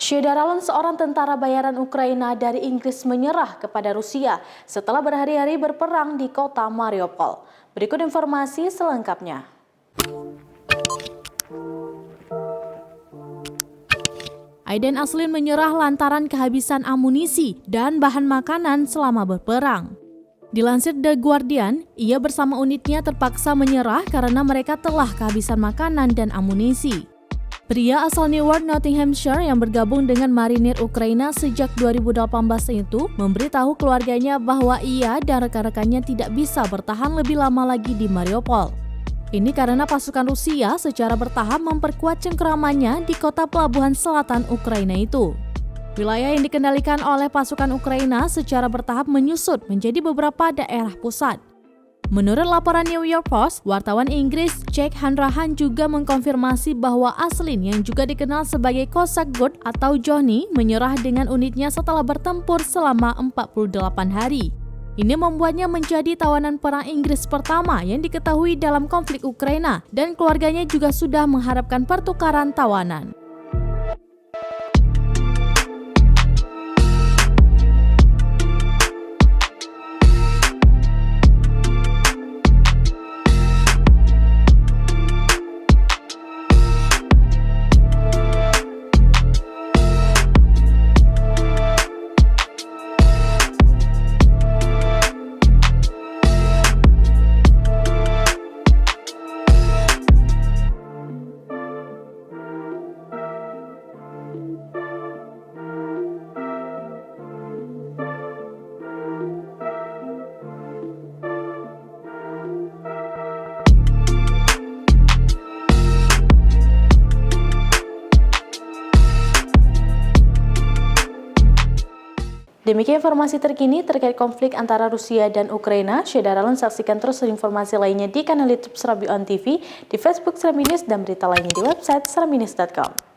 Syederalin, seorang tentara bayaran Ukraina dari Inggris, menyerah kepada Rusia setelah berhari-hari berperang di kota Mariupol. Berikut informasi selengkapnya. Aiden Aslin menyerah lantaran kehabisan amunisi dan bahan makanan selama berperang. Dilansir The Guardian, ia bersama unitnya terpaksa menyerah karena mereka telah kehabisan makanan dan amunisi. Pria asal Newark, Nottinghamshire yang bergabung dengan marinir Ukraina sejak 2018 itu memberitahu keluarganya bahwa ia dan rekan-rekannya tidak bisa bertahan lebih lama lagi di Mariupol. Ini karena pasukan Rusia secara bertahap memperkuat cengkeramannya di kota pelabuhan selatan Ukraina itu. Wilayah yang dikendalikan oleh pasukan Ukraina secara bertahap menyusut menjadi beberapa daerah pusat. Menurut laporan New York Post, wartawan Inggris Jack Hanrahan juga mengkonfirmasi bahwa Aslin yang juga dikenal sebagai Cossack Good atau Johnny menyerah dengan unitnya setelah bertempur selama 48 hari. Ini membuatnya menjadi tawanan perang Inggris pertama yang diketahui dalam konflik Ukraina, dan keluarganya juga sudah mengharapkan pertukaran tawanan. Demikian informasi terkini terkait konflik antara Rusia dan Ukraina. Syederalin, saksikan terus informasi lainnya di kanal YouTube Serambi On TV, di Facebook Serambi News, dan berita lainnya di website serambinnews.com.